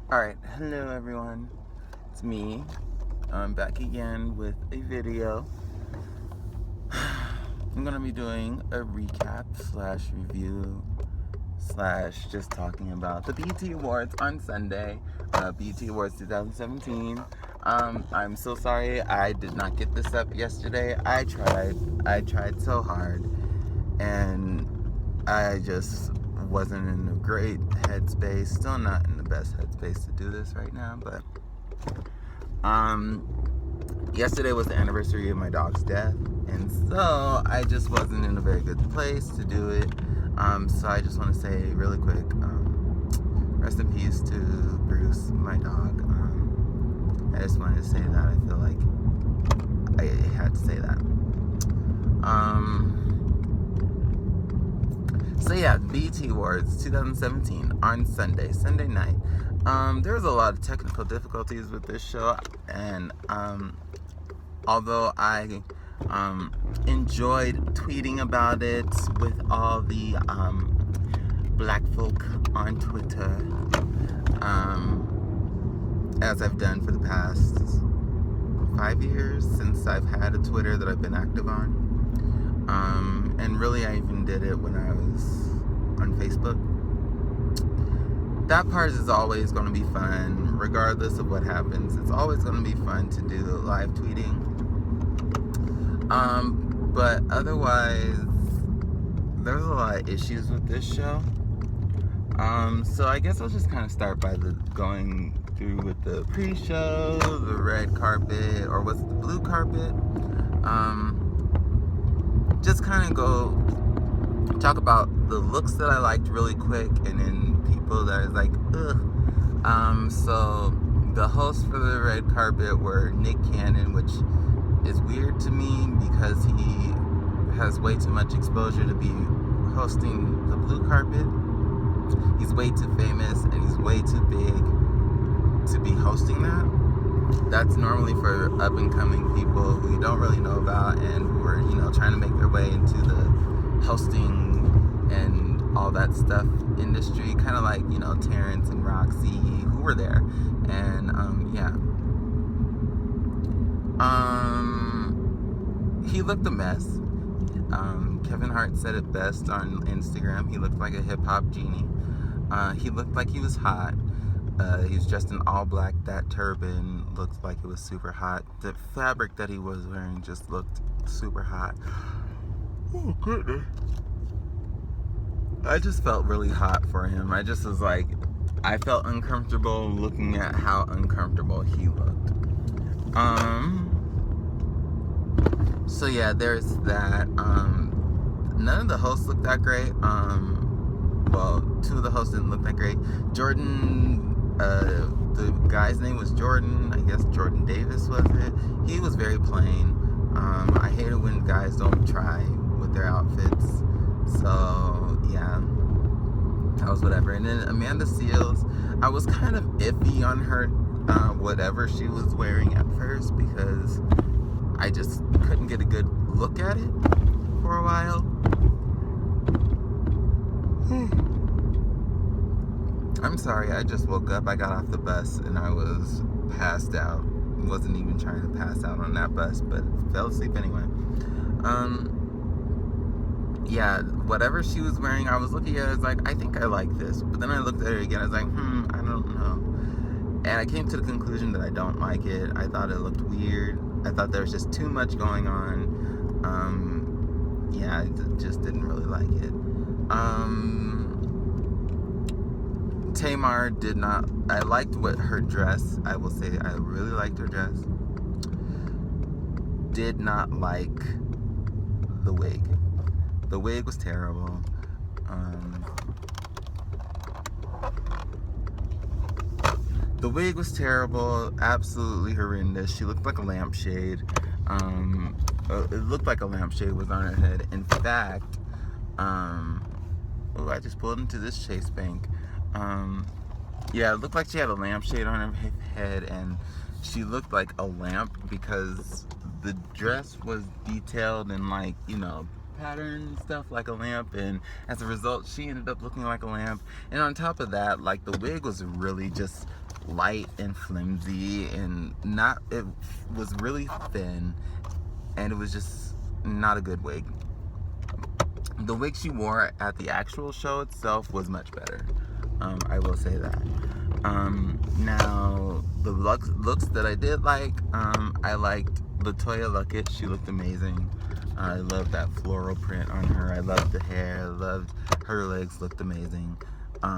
Alright, hello everyone. It's me. I'm back again with a video. I'm gonna be doing a recap slash review slash just talking about the BET Awards on Sunday. BET Awards 2017. I'm so sorry I did not get this up yesterday. I tried so hard, and I just wasn't in a great headspace. Still not in the best headspace to do this right now, but yesterday was the anniversary of my dog's death, and so I just wasn't in a very good place to do it. So I just want to say really quick, rest in peace to Bruce, my dog. I just wanted to say that. I feel like I had to say that. So yeah, BET Awards 2017 on Sunday night. There was a lot of technical difficulties with this show, and although I enjoyed tweeting about it with all the black folk on Twitter, as I've done for the past 5 years since I've had a Twitter that I've been active on. And really I even did it when I was on Facebook. That part is always going to be fun, regardless of what happens. It's always going to be fun to do the live tweeting. But otherwise, there's a lot of issues with this show. So I guess I'll just kind of start by going through with the pre-show, the red carpet, or was it the blue carpet? Just kind of go talk about the looks that I liked really quick, and then people that is like, ugh. So the hosts for the red carpet were Nick Cannon, which is weird to me because he has way too much exposure to be hosting the blue carpet. He's way too famous and he's way too big to be hosting that. That's normally for up and coming people who you don't really know about and who are, trying to make their way into the hosting and all that stuff industry, kind of like, Terrence and Roxy, who were there. And he looked a mess. Kevin Hart said it best on Instagram. He looked like a hip-hop genie. He looked like he was hot. He was dressed in all black. That turban looked like it was super hot. The fabric that he was wearing just looked super hot. Oh, goodness. I just felt really hot for him. I just was like, I felt uncomfortable looking at how uncomfortable he looked. So yeah, there's that. None of the hosts looked that great. Well, two of the hosts didn't look that great. Jordan, the guy's name was Jordan. I guess Jordan Davis was it. He was very plain. I hate it when guys don't try with their outfits. So yeah, that was whatever. And then Amanda Seales, I was kind of iffy on her, whatever she was wearing at first, because I just couldn't get a good look at it for a while. I'm sorry, I just woke up. I got off the bus and I was passed out. Wasn't even trying to pass out on that bus, but fell asleep anyway. Yeah, whatever she was wearing, I was looking at it, I was like, I think I like this. But then I looked at it again, I was like, I don't know. And I came to the conclusion that I don't like it. I thought it looked weird. I thought there was just too much going on. Yeah, I just didn't really like it. Tamar did not, I liked her dress. I will say I really liked her dress. Did not like the wig. The wig was terrible. The wig was terrible, absolutely horrendous. She looked like a lampshade. It looked like a lampshade was on her head. In fact, I just pulled into this Chase Bank. Yeah, it looked like she had a lampshade on her head, and she looked like a lamp because the dress was detailed in, like, pattern and stuff like a lamp, and as a result she ended up looking like a lamp. And on top of that, like, the wig was really just light and flimsy, and not, it was really thin, and it was just not a good wig. The wig she wore at the actual show itself was much better. I will say that. Now, the looks that I did like, I liked Latoya Luckett. She looked amazing. I loved that floral print on her. I loved the hair. I loved her legs, looked amazing. Who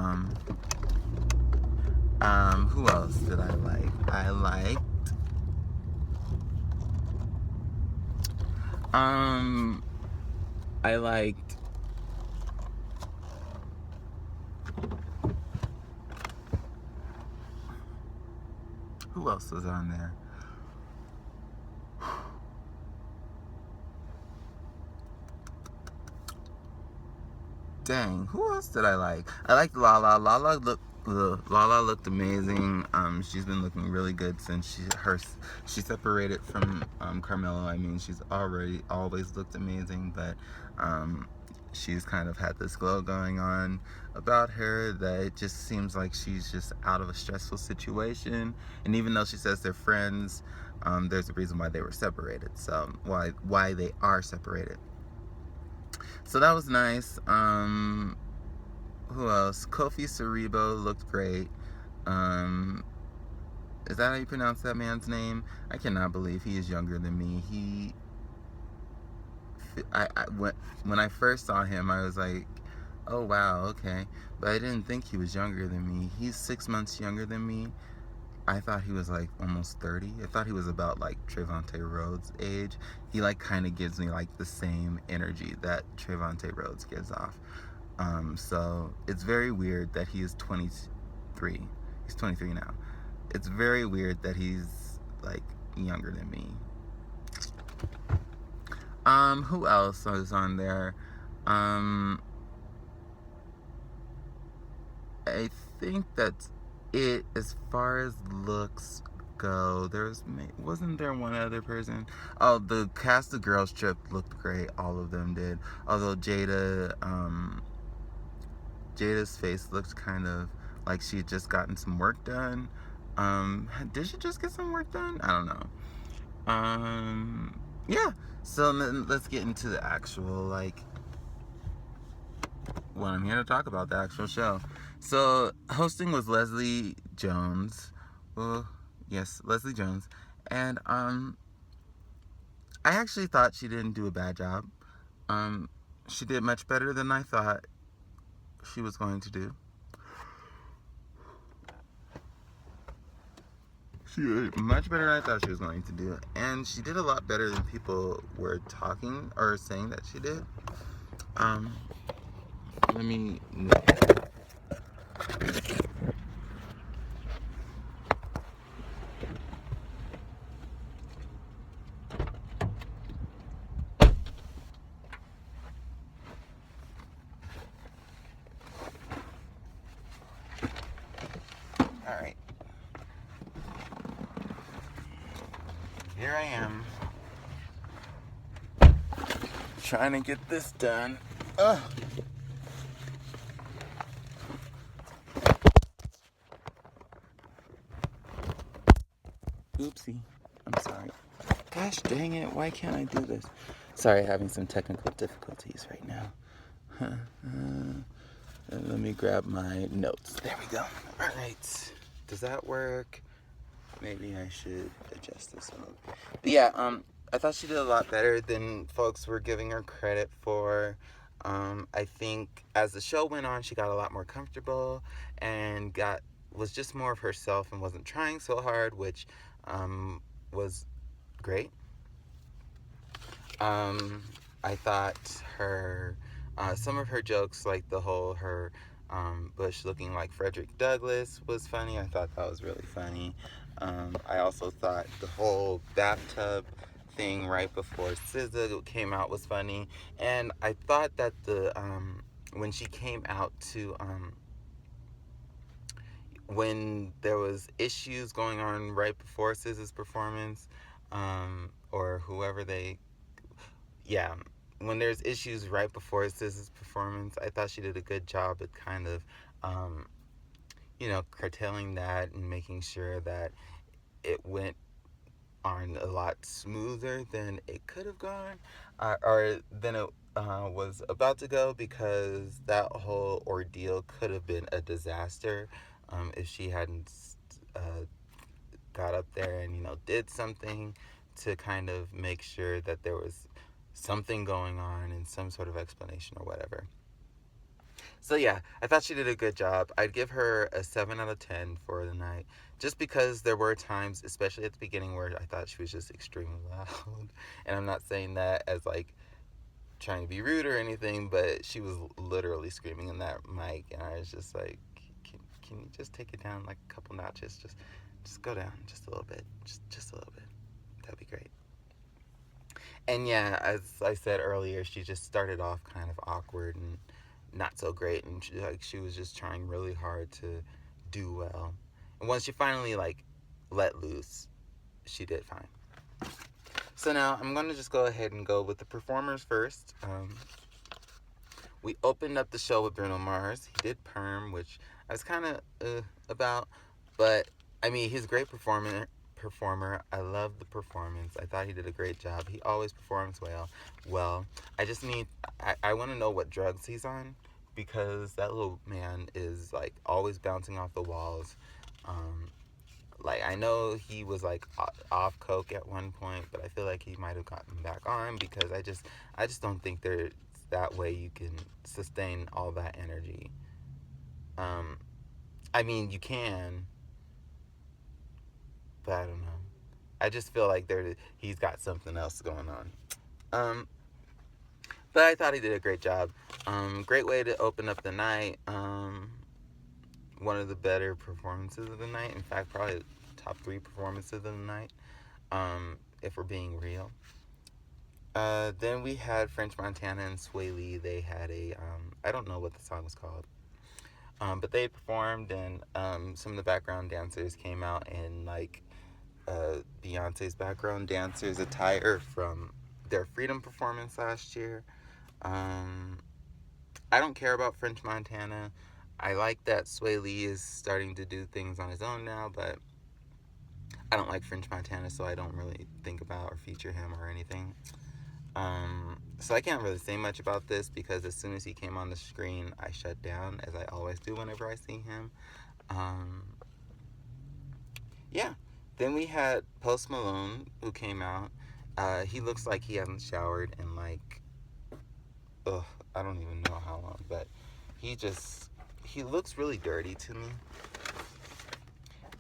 else did I like? I liked who else was on there? Dang, who else did I like? I liked Lala. Lala looked amazing. She's been looking really good since she separated from Carmelo. I mean, she's always looked amazing, but she's kind of had this glow going on about her that it just seems like she's just out of a stressful situation. And even though she says they're friends, there's a reason why they were separated. So why they are separated. So that was nice. Who else? Kofi Cerebo looked great. Is that how you pronounce that man's name? I cannot believe he is younger than me. When I first saw him, I was like, oh wow, okay. But I didn't think he was younger than me. He's 6 months younger than me. I thought he was like almost 30. I thought he was about like Trevante Rhodes' age. He like kind of gives me like the same energy that Trevante Rhodes gives off. So it's very weird that he is 23. He's 23 now. It's very weird that he's like younger than me. Who else was on there? I think that's it as far as looks go. Wasn't there one other person? Oh, the cast of Girls Trip looked great. All of them did. Although Jada's face looked kind of like she had just gotten some work done. Did she just get some work done? I don't know. Yeah. So let's get into the actual, like, what I'm here to talk about, the actual show. So hosting was Leslie Jones. Well, yes, Leslie Jones. And I actually thought she didn't do a bad job. She did much better than I thought she was going to do. She did much better than I thought she was going to do. And she did a lot better than people were talking or saying that she did. Let me... Alright. Here I am. Trying to get this done. Ugh. Oopsie. I'm sorry. Gosh dang it. Why can't I do this? Sorry, having some technical difficulties right now. Let me grab my notes. There we go. Alright. Does that work? Maybe I should adjust this a little. But yeah, I thought she did a lot better than folks were giving her credit for. I think as the show went on, she got a lot more comfortable and was just more of herself and wasn't trying so hard, which was great. I thought some of her jokes, like the whole Bush looking like Frederick Douglass, was funny. I thought that was really funny. I also thought the whole bathtub thing right before SZA came out was funny. And I thought that when she came out to when there was issues going on right before SZA's performance, or whoever when there's issues right before SZA's performance, I thought she did a good job at kind of curtailing that and making sure that it went on a lot smoother than it could have gone, or than it was about to go, because that whole ordeal could have been a disaster if she hadn't uh, got up there and did something to kind of make sure that there was something going on and some sort of explanation or whatever. So yeah, I thought she did a good job. I'd give her a 7 out of 10 for the night, just because there were times, especially at the beginning, where I thought she was just extremely loud. And I'm not saying that as like trying to be rude or anything, but she was literally screaming in that mic, and I was just like, can you just take it down like a couple notches? Just go down just a little bit, just a little bit. That'd be great. And yeah, as I said earlier, she just started off kind of awkward and not so great, and she was just trying really hard to do well. And once she finally let loose, she did fine. So now I'm gonna just go ahead and go with the performers first. We opened up the show with Bruno Mars. He did Perm, which I was kind of about, but I mean, he's a great performer. I love the performance. I thought he did a great job. He always performs well. I want to know what drugs he's on, because that little man is like always bouncing off the walls. I know he was like off coke at one point, but I feel like he might have gotten back on, because I just don't think there's that way you can sustain all that energy. I mean, you can, but I don't know. I just feel like he's got something else going on. But I thought he did a great job. Great way to open up the night. One of the better performances of the night. In fact, probably top 3 performances of the night, if we're being real. Then we had French Montana and Swae Lee. They had I don't know what the song was called. But they performed, and some of the background dancers came out in Beyonce's background dancers attire from their Freedom performance last year. I don't care about French Montana. I like that Swae Lee is starting to do things on his own now, but I don't like French Montana, so I don't really think about or feature him or anything. So I can't really say much about this, because as soon as he came on the screen, I shut down, as I always do whenever I see him. Yeah. Then we had Post Malone, who came out. He looks like he hasn't showered in I don't even know how long, but he looks really dirty to me.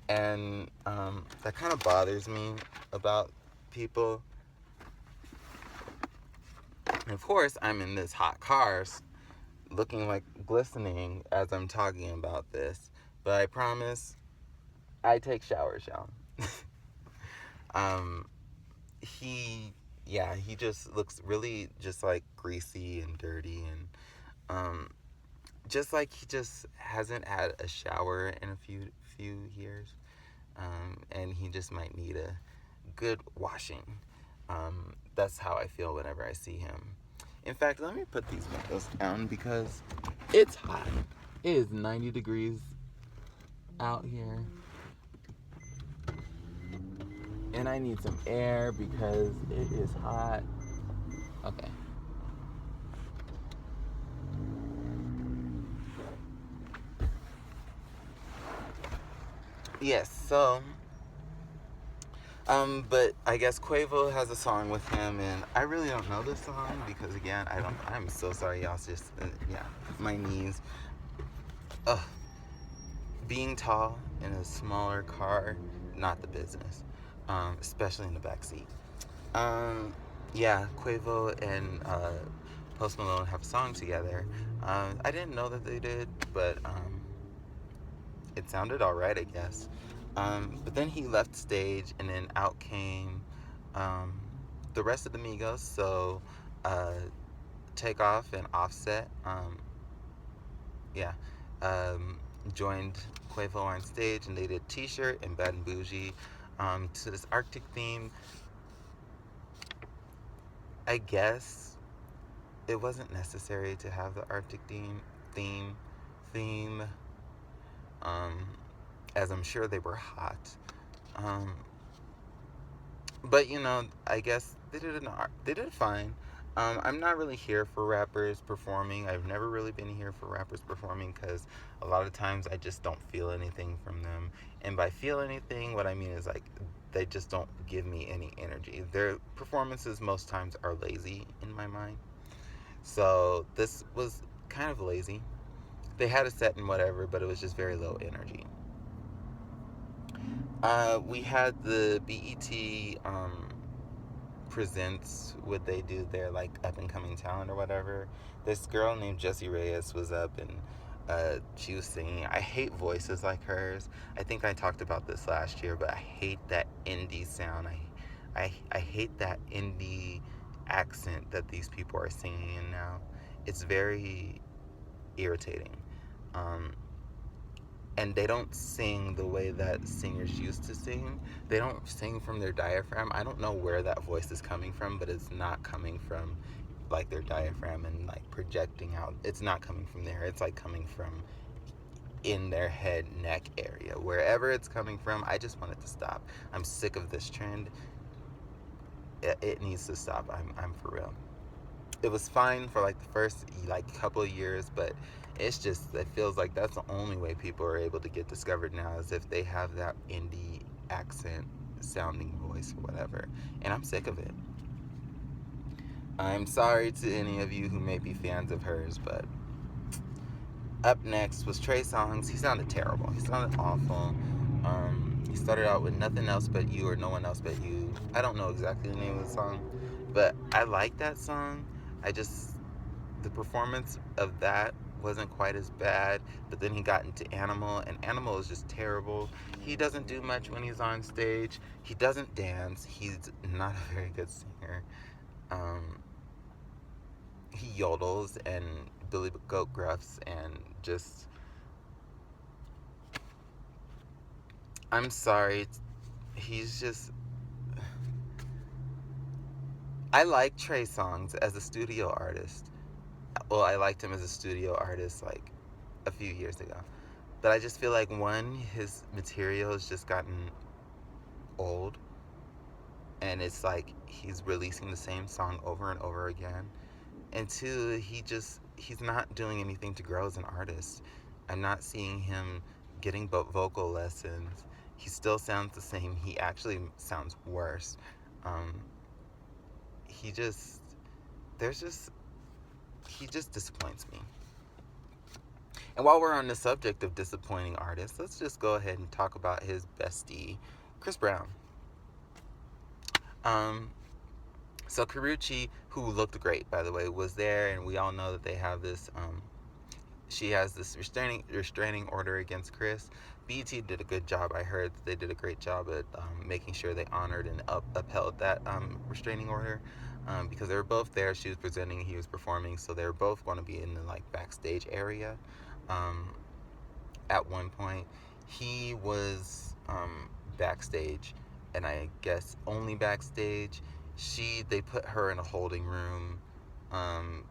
And that kind of bothers me about people. And of course, I'm in this hot car, looking like glistening as I'm talking about this. But I promise, I take showers, y'all. He just looks really just like greasy and dirty, and just like he just hasn't had a shower in a few years, and he just might need a good washing. That's how I feel whenever I see him. In fact, let me put these windows down, because it's hot. It is 90 degrees out here, and I need some air because it is hot. Okay. Yes, so but I guess Quavo has a song with him, and I really don't know this song, because again, I'm so sorry, y'all. It's just my knees. Ugh. Being tall in a smaller car, not the business. Especially in the back seat. Yeah, Quavo and Post Malone have a song together. I didn't know that they did, but it sounded alright, I guess. But then he left stage, and then out came the rest of the Migos. So Takeoff and Offset, joined Quavo on stage, and they did T-shirt and Bad and Bougie to this Arctic theme. I guess it wasn't necessary to have the Arctic theme. as I'm sure they were hot. Um, but I guess they did fine. I'm not really here for rappers performing. I've never really been here for rappers performing because a lot of times I just don't feel anything from them. And by feel anything, what I mean is like they just don't give me any energy. Their performances most times are lazy in my mind. So this was kind of lazy. They had a set and whatever, but it was just very low energy. We had the BET presents what they do their like up and coming talent or whatever. This girl named Jessie Reyes was up and she was singing. I hate voices like hers. I think I talked about this last year, but I hate that indie sound. I hate that indie accent that these people are singing in now. It's very irritating. Um, and they don't sing the way that singers used to sing. They don't sing from their diaphragm. I don't know where that voice is coming from, but it's not coming from like their diaphragm and like projecting out. It's not coming from there. It's like coming from in their head neck area. Wherever it's coming from, I just want it to stop. I'm sick of this trend. It needs to stop. I'm for real. It was fine for like the first like couple of years, but it feels like that's the only way people are able to get discovered now is if they have that indie accent sounding voice or whatever, and I'm sick of it. I'm sorry to any of you who may be fans of hers, but up next was Trey Songz. He sounded terrible. He sounded awful. He started out with Nothing Else But You or No One Else But You. I don't know exactly the name of the song, but I like that song. The performance of that wasn't quite as bad, but then he got into Animal, and Animal is just terrible. He doesn't do much when he's on stage. He doesn't dance. He's not a very good singer. He yodels and Billy Goat Gruffs and just... I'm sorry. He's just... I like Trey Songz as a studio artist. Well, I liked him as a studio artist like a few years ago. But I just feel like, one, his material has just gotten old. And it's like he's releasing the same song over and over again. And two, he's not doing anything to grow as an artist. I'm not seeing him getting vocal lessons. He still sounds the same. He actually sounds worse. He just disappoints me. And while we're on the subject of disappointing artists, let's just go ahead and talk about his bestie, Chris Brown. So Karrueche, who looked great, by the way, was there, and we all know that they have this, she has this restraining order against Chris. BET did a good job. I heard that they did a great job at making sure they honored and upheld that restraining order, because they were both there. She was presenting, he was performing, so they were both going to be in the like backstage area. At one point, he was backstage, and I guess only backstage. They put her in a holding room, and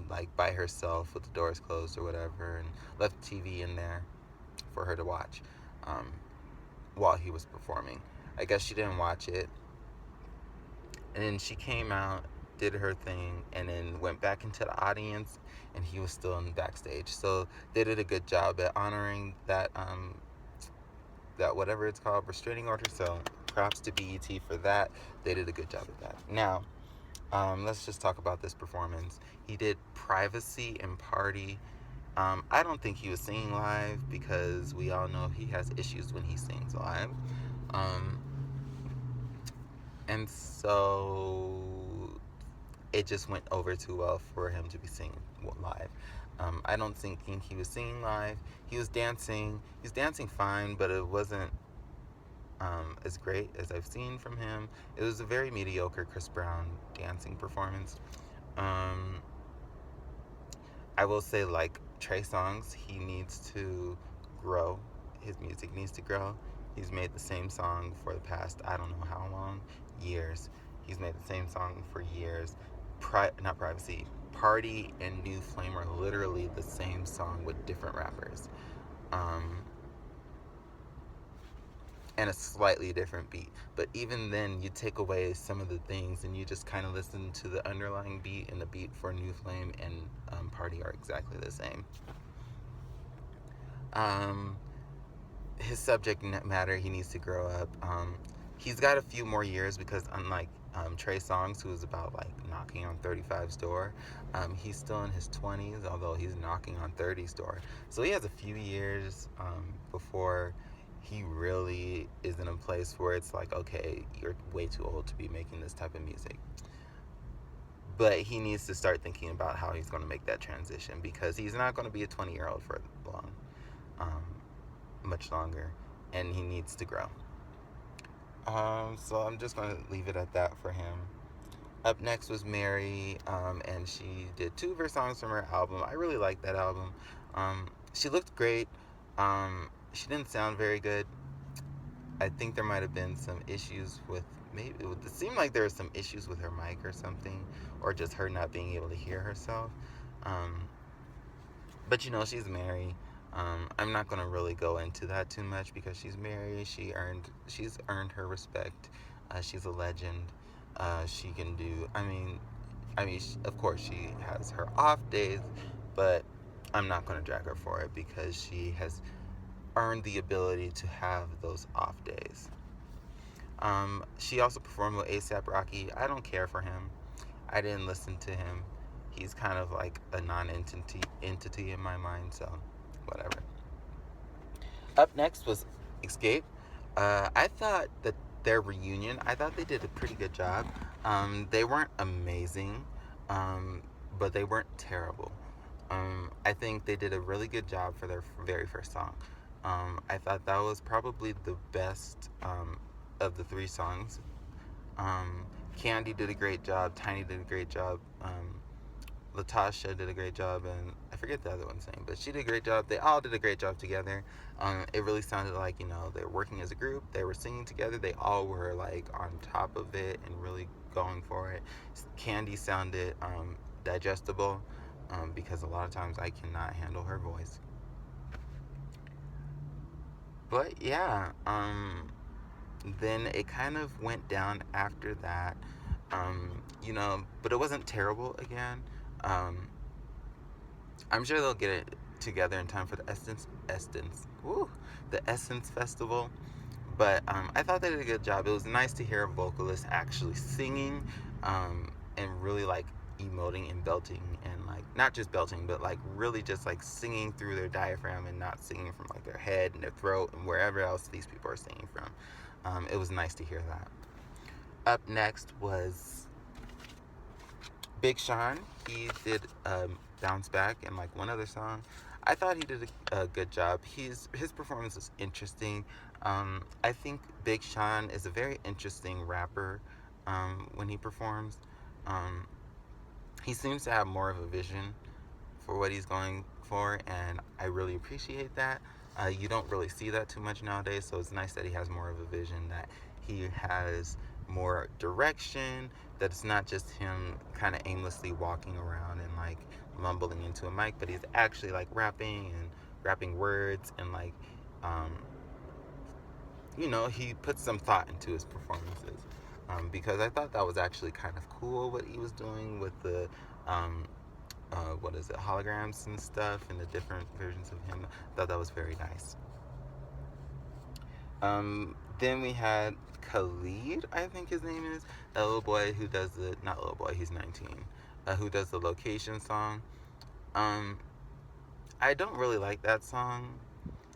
like by herself with the doors closed or whatever, and left the TV in there for her to watch while he was performing. I guess she didn't watch it, and then she came out, did her thing, and then went back into the audience, and he was still in the backstage. So they did a good job at honoring that that whatever it's called, restraining order. So props to BET for that. They did a good job of that. Now, let's just talk about this performance. He did Privacy and Party. I don't think he was singing live because we all know he has issues when he sings live. And so it just went over too well for him to be singing live. I don't think he was singing live. He was dancing. He's dancing fine, but it wasn't as great as I've seen from him. It was a very mediocre Chris Brown dancing performance. I will say, like Trey Songz, he needs to grow. His music needs to grow. He's made the same song for the past, I don't know how long, years. He's made the same song for years. Not Privacy, Party and New Flame are literally the same song with different rappers. and a slightly different beat. But even then, you take away some of the things and you just kind of listen to the underlying beat, and the beat for New Flame and Party are exactly the same. His subject matter, he needs to grow up. He's got a few more years because unlike Trey Songz, who's about like knocking on 35's door, he's still in his 20s, although he's knocking on 30's door. So he has a few years before he really is in a place where it's like, okay, you're way too old to be making this type of music. But he needs to start thinking about how he's going to make that transition, because he's not going to be a 20-year-old for long, much longer, and he needs to grow. So I'm just going to leave it at that for him. Up next was Mary, and she did 2 of her songs from her album. I really liked that album. She looked great. She didn't sound very good. I think there might have been some issues with, maybe it seemed like there were some issues with her mic or something, or just her not being able to hear herself. But you know, she's Mary. I'm not gonna really go into that too much because she's Mary. She's earned her respect. She's a legend. She can do. Of course, she has her off days, but I'm not gonna drag her for it because she has earned the ability to have those off days. She also performed with A$AP Rocky. I don't care for him. I didn't listen to him. He's kind of like a non-entity in my mind, so whatever. Up next was Xscape. I thought that their reunion, I thought they did a pretty good job. They weren't amazing, but they weren't terrible. I think they did a really good job for their very first song. I thought that was probably the best of the 3 songs. Candy did a great job. Tiny did a great job. Latasha did a great job, and I forget the other one's name, but she did a great job. They all did a great job together. It really sounded like, they're working as a group. They were singing together. They all were like on top of it and really going for it. Candy sounded digestible, because a lot of times I cannot handle her voice. But yeah, then it kind of went down after that, but it wasn't terrible again. I'm sure they'll get it together in time for the Essence Festival. But I thought they did a good job. It was nice to hear a vocalist actually singing, and really like emoting and belting, and like not just belting, but like really just like singing through their diaphragm and not singing from like their head and their throat and wherever else these people are singing from. It was nice to hear that. Up next was Big Sean. He did Bounce Back and like one other song. I thought he did a good job. His performance was interesting. I think Big Sean is a very interesting rapper when he performs. He seems to have more of a vision for what he's going for, and I really appreciate that. You don't really see that too much nowadays, so it's nice that he has more of a vision, that he has more direction, that it's not just him kind of aimlessly walking around and like mumbling into a mic, but he's actually like rapping words, and like he puts some thought into his performances, because I thought that was actually kind of cool what he was doing with the holograms and stuff, and the different versions of him. I thought that was very nice. Then we had Khalid, I think his name is, that little boy who does not little boy, he's 19, who does the Location song. I don't really like that song.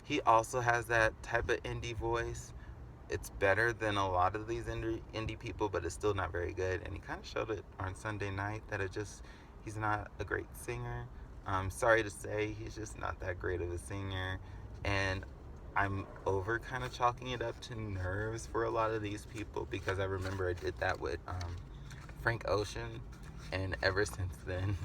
He also has that type of indie voice. It's better than a lot of these indie people, but it's still not very good. And he kind of showed it on Sunday night that he's not a great singer. Sorry to say, he's just not that great of a singer. And I'm over kind of chalking it up to nerves for a lot of these people, because I remember I did that with Frank Ocean, and ever since then,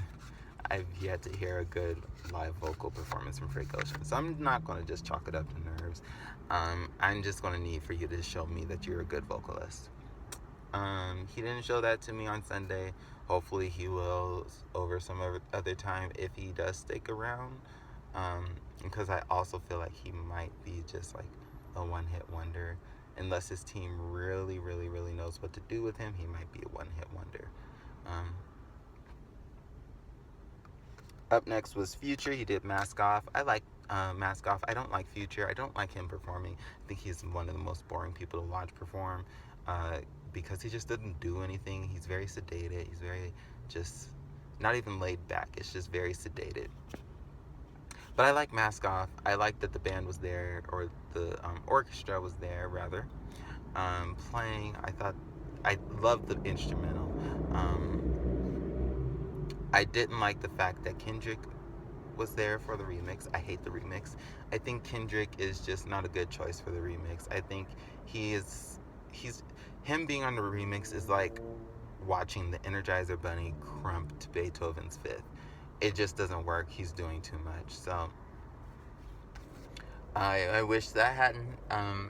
I've yet to hear a good live vocal performance from Frank Ocean. So I'm not going to just chalk it up to nerves. I'm just going to need for you to show me that you're a good vocalist. He didn't show that to me on Sunday. Hopefully he will over some other time if he does stick around. because I also feel like he might be just like a one-hit wonder. Unless his team really, really, really knows what to do with him, he might be a one-hit wonder. Up next was Future. He did Mask Off. I like Mask Off. I don't like Future. I don't like him performing. I think he's one of the most boring people to watch perform because he just doesn't do anything. He's very sedated. He's very just not even laid back. It's just very sedated. But I like Mask Off. I like that the band was there, or the orchestra was there, rather, playing. I loved the instrumental. I didn't like the fact that Kendrick was there for the remix. I hate the remix. I think Kendrick is just not a good choice for the remix. I think him being on the remix is like watching the Energizer Bunny crump to Beethoven's Fifth. It just doesn't work. He's doing too much. So I wish that hadn't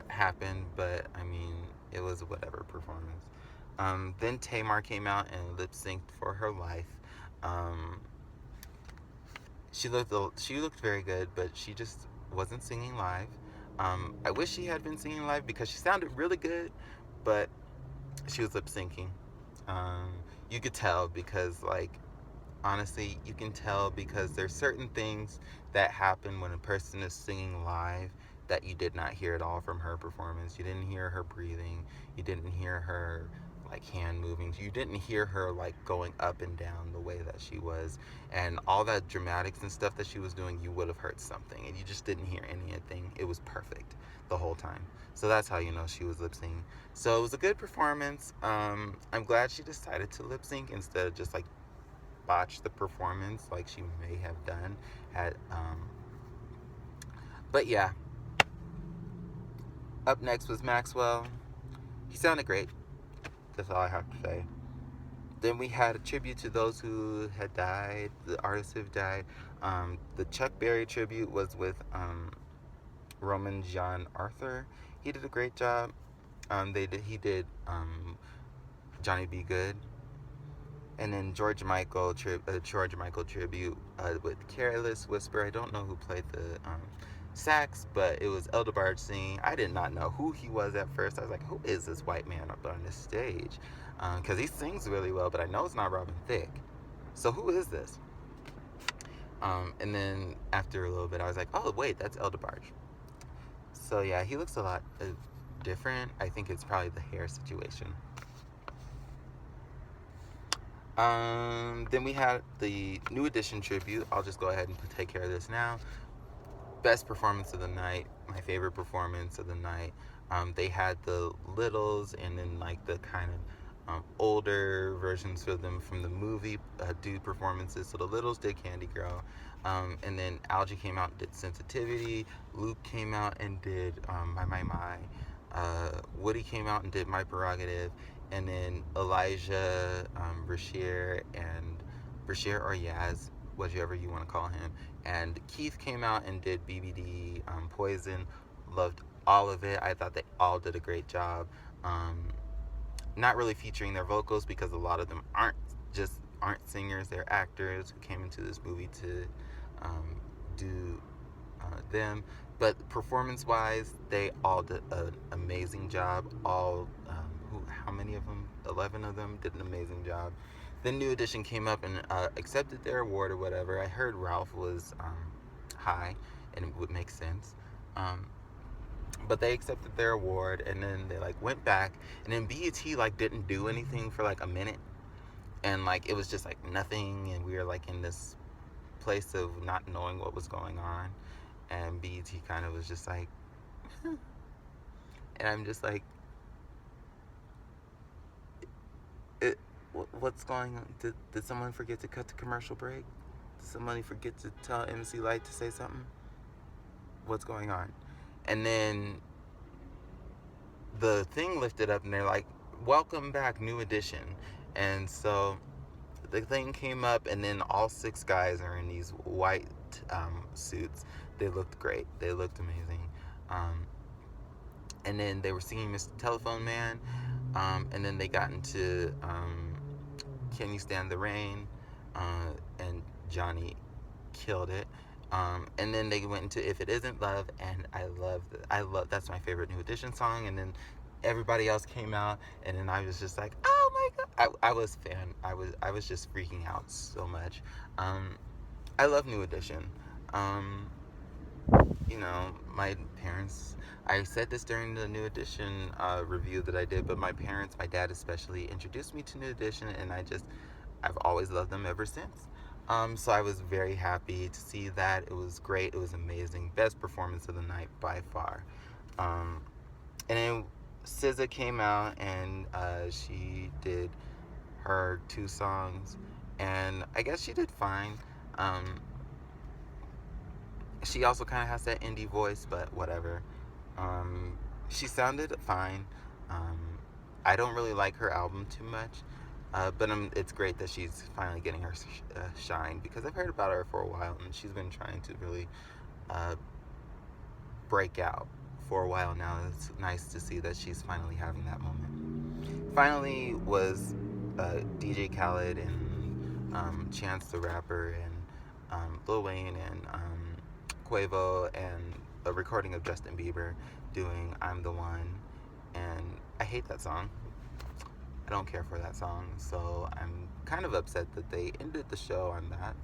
happened, but I mean, it was a whatever performance. Then Tamar came out and lip synced for her life. She looked very good, but she just wasn't singing live. I wish she had been singing live because she sounded really good, but she was lip syncing. You could tell because, like, honestly, you can tell because there's certain things that happen when a person is singing live that you did not hear at all from her performance. You didn't hear her breathing. You didn't hear her like hand moving. You didn't hear her like going up and down the way that she was, and all that dramatics and stuff that she was doing. You would have heard something, and you just didn't hear anything. It was perfect the whole time. So that's how you know she was lip syncing. So it was a good performance. I'm glad she decided to lip sync instead of just like botch the performance like she may have done had but yeah. Up next was Maxwell. He sounded great. That's all I have to say. Then we had a tribute to those who had died, the artists who have died. The Chuck Berry tribute was with Roman John Arthur. He did a great job. He did Johnny B. Good. And then George Michael tribute with Careless Whisper. I don't know who played the sax, but it was El DeBarge singing. I did not know who he was at first. I was like, who is this white man up on this stage? Because he sings really well, but I know it's not Robin Thicke. So who is this? And then after a little bit, I was like, oh, wait, that's El DeBarge. So yeah, he looks a lot different. I think it's probably the hair situation. Then we had the New Edition tribute. I'll just go ahead and take care of this now. Best performance of the night, my favorite performance of the night. They had the Littles and then like the kind of older versions of them from the movie do performances. So the Littles did Candy Girl, and then Algie came out and did Sensitivity. Luke came out and did My. Woody came out and did My Prerogative. And then Elijah, Brashear or Yaz, whichever you want to call him. And Keith came out and did BBD, Poison. Loved all of it. I thought they all did a great job. Not really featuring their vocals because a lot of them aren't singers. They're actors who came into this movie to do them. But performance-wise, they all did an amazing job. How many of them? 11 of them did an amazing job. Then New Edition came up and accepted their award or whatever. I heard Ralph was high, and it would make sense. But they accepted their award, and then they like went back, and then BET like didn't do anything for like a minute, and like it was just like nothing, and we were like in this place of not knowing what was going on, and BET kind of was just like, and I'm just like, what's going on? Did someone forget to cut the commercial break? Did somebody forget to tell MC Light to say something? What's going on? And then the thing lifted up and they're like, welcome back, New Edition. And so the thing came up, and then all 6 guys are in these white suits. They looked great. They looked amazing. And then they were singing Mr. Telephone Man. And then they got into Can You Stand the Rain? And Johnny killed it. And then they went into If It Isn't Love, and I love that's my favorite New Edition song. And then everybody else came out, and then I was just like, oh my god, I was just freaking out so much. I love New Edition. Um, my parents, I said this during the New Edition review that I did, but my parents, my dad especially, introduced me to New Edition, and I've always loved them ever since. So I was very happy to see that. It was great. It was amazing. Best performance of the night by far. And then SZA came out, and she did her 2 songs, and I guess she did fine. She also kind of has that indie voice, but whatever. She sounded fine. Um, I don't really like her album too much, but it's great that she's finally getting her shine, because I've heard about her for a while, and she's been trying to really uh, break out for a while now. It's nice to see that she's finally having that moment. Finally was DJ Khaled and Chance the Rapper and Lil Wayne and Quavo, and a recording of Justin Bieber doing I'm the One. And I hate that song. I don't care for that song, so I'm kind of upset that they ended the show on that.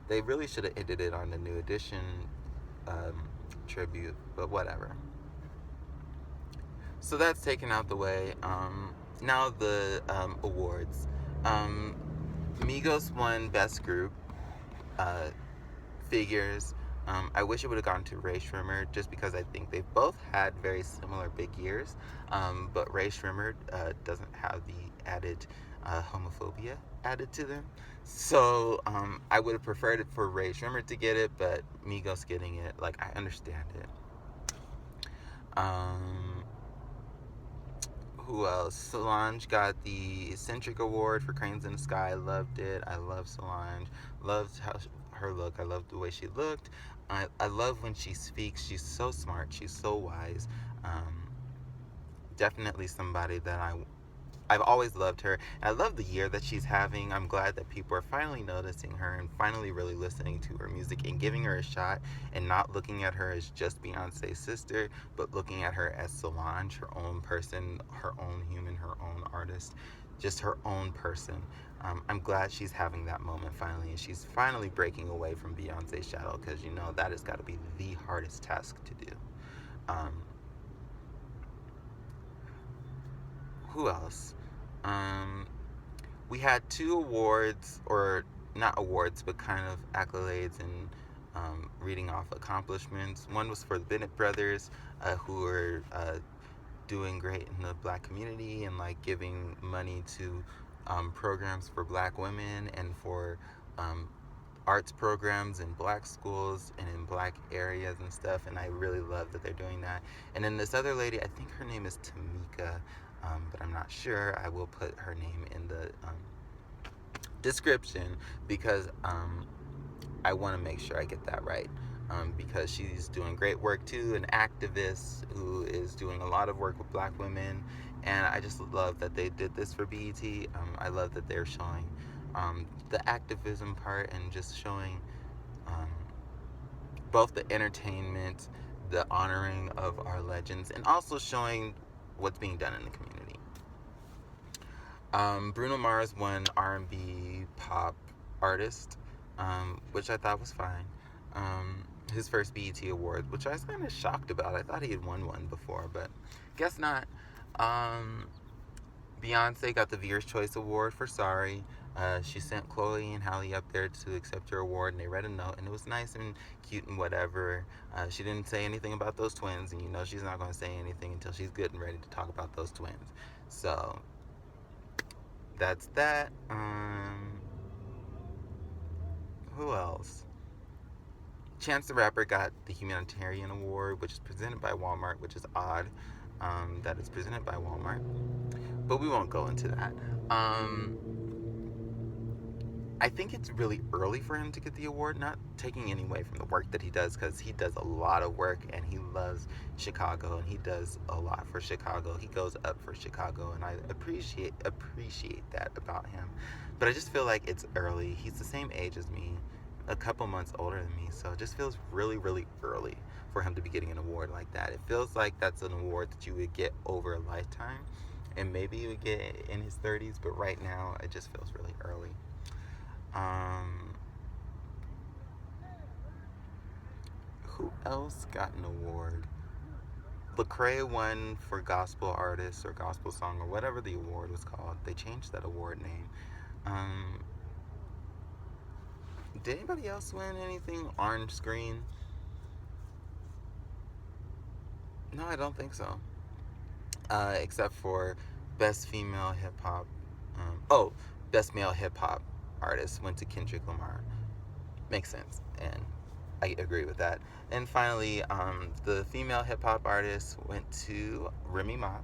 They really should have ended it on the New Edition tribute, but whatever. So that's taken out the way. Now the awards. Migos won Best Group. Figures. I wish it would have gone to Ray Shrimmer, just because I think they both had very similar big years. But Ray Shrimmer doesn't have the added homophobia added to them. So I would have preferred it for Ray Shrimmer to get it, but Migos getting it, like, I understand it. Who else? Solange got the Eccentric Award for Cranes in the Sky. I loved it. I love Solange. Loved her look. I loved the way she looked. I love when she speaks. She's so smart. She's so wise. Definitely somebody that I've always loved her. I love the year that she's having. I'm glad that people are finally noticing her and finally really listening to her music and giving her a shot, and not looking at her as just Beyonce's sister, but looking at her as Solange, her own person, her own human, her own artist, just her own person. I'm glad she's having that moment finally, and she's finally breaking away from Beyonce's shadow, because that has got to be the hardest task to do. Who else? We had 2 awards, or not awards, but kind of accolades and reading off accomplishments. One was for the Bennett brothers, who are doing great in the Black community, and like giving money to programs for Black women and for arts programs in Black schools and in Black areas and stuff. And I really love that they're doing that. And then this other lady, I think her name is Tamika, but I'm not sure. I will put her name in the description, because I want to make sure I get that right, because she's doing great work too, an activist who is doing a lot of work with Black women, and I just love that they did this for BET. I love that they're showing the activism part, and just showing both the entertainment, the honoring of our legends, and also showing what's being done in the community. Bruno Mars won R&B Pop Artist, which I thought was fine. His first BET Award, which I was kind of shocked about. I thought he had won one before, but guess not. Beyonce got the Viewer's Choice Award for Sorry. She sent Chloe and Halle up there to accept her award, and they read a note, and it was nice and cute and whatever. She didn't say anything about those twins, and she's not going to say anything until she's good and ready to talk about those twins. So that's that. Who else? Chance the Rapper got the Humanitarian Award, which is presented by Walmart, which is odd that it's presented by Walmart. But we won't go into that. I think it's really early for him to get the award, not taking any away from the work that he does, because he does a lot of work, and he loves Chicago, and he does a lot for Chicago. He goes up for Chicago, and I appreciate that about him. But I just feel like it's early. He's the same age as me. a couple months older than me, so it just feels really, really early for him to be getting an award like that. It feels like that's an award that you would get over a lifetime, and maybe you would get it in his 30s, but right now it just feels really early. Who else got an award? Lecrae won for gospel artist or gospel song or whatever the award was called. They changed that award name. Did anybody else win anything? Orange Screen? No, I don't think so. Except for Best Female Hip Hop. Best Male Hip Hop Artist went to Kendrick Lamar. Makes sense, and I agree with that. And finally, the Female Hip Hop Artist went to Remy Ma.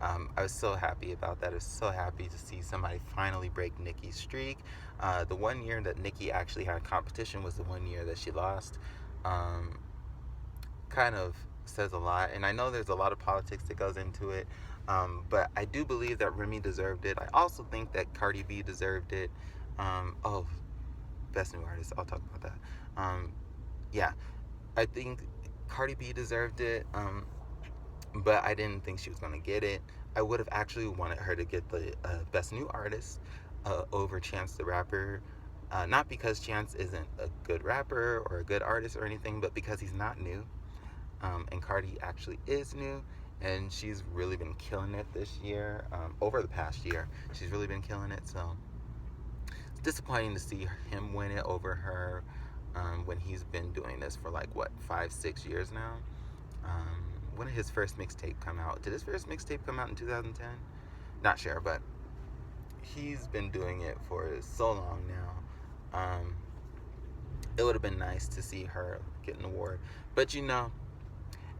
I was so happy about that. I was so happy to see somebody finally break Nicki's streak. The one year that Nicki actually had competition was the one year that she lost. Kind of says a lot, and I know there's a lot of politics that goes into it, but I do believe that Remy deserved it. I also think that Cardi B deserved it. Best New Artist, I'll talk about that. Yeah, I think Cardi B deserved it, but I didn't think she was going to get it. I would have actually wanted her to get the Best New Artist over Chance the Rapper. Not because Chance isn't a good rapper or a good artist or anything, but because he's not new. And Cardi actually is new, and she's really been killing it this year. Over the past year, she's really been killing it, so it's disappointing to see him win it over her when he's been doing this for 5-6 years now. When did his first mixtape come out? Did his first mixtape come out in 2010? Not sure, but he's been doing it for so long now. It would have been nice to see her get an award, but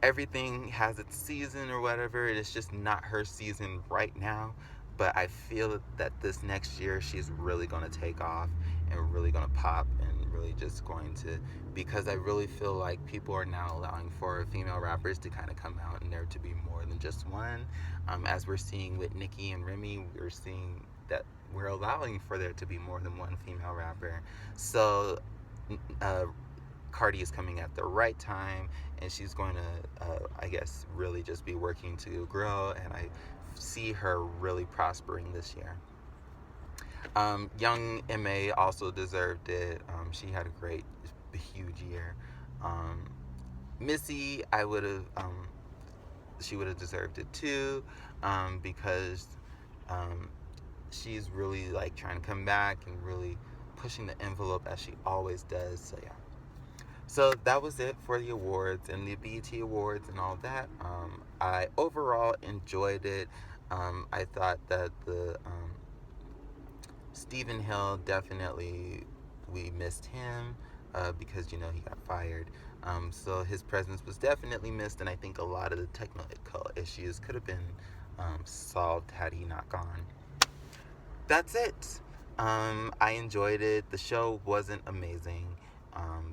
everything has its season or whatever. It's just not her season right now, but I feel that this next year she's really going to take off and really going to pop and really just going to, because I really feel like people are now allowing for female rappers to kind of come out and there to be more than just one. As we're seeing with Nicki and Remy, we're seeing that we're allowing for there to be more than one female rapper. So Cardi is coming at the right time, and she's going to, I guess, really just be working to grow, and I see her really prospering this year. Young M.A. also deserved it. She had a great, huge year. Missy, she would have deserved it too, because she's really trying to come back and really pushing the envelope as she always does. So yeah. So that was it for the awards and the BET Awards and all that. I overall enjoyed it. I thought that the Stephen Hill, definitely, we missed him because, he got fired. So his presence was definitely missed, and I think a lot of the technical issues could have been solved had he not gone. That's it. I enjoyed it. The show wasn't amazing,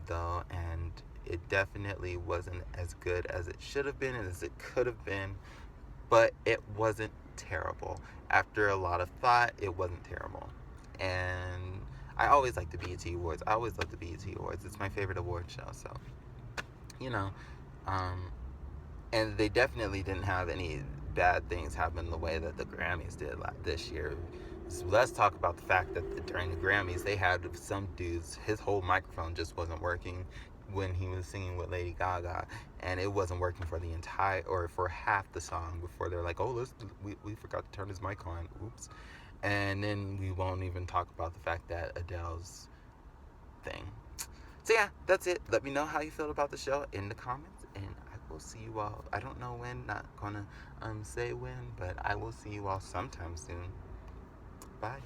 though, and it definitely wasn't as good as it should have been and as it could have been, but it wasn't terrible. After a lot of thought, it wasn't terrible. And I always like the BET Awards. I always love the BET Awards. It's my favorite award show, so, and they definitely didn't have any bad things happen the way that the Grammys did this year. So let's talk about the fact that during the Grammys, they had some dudes, his whole microphone just wasn't working when he was singing with Lady Gaga, and it wasn't working for the entire, or for half the song before they're like, oh, we forgot to turn his mic on, oops. And then we won't even talk about the fact that Adele's thing. So yeah, that's it. Let me know how you feel about the show in the comments, and I will see you all. I don't know when, not gonna say when, but I will see you all sometime soon. Bye.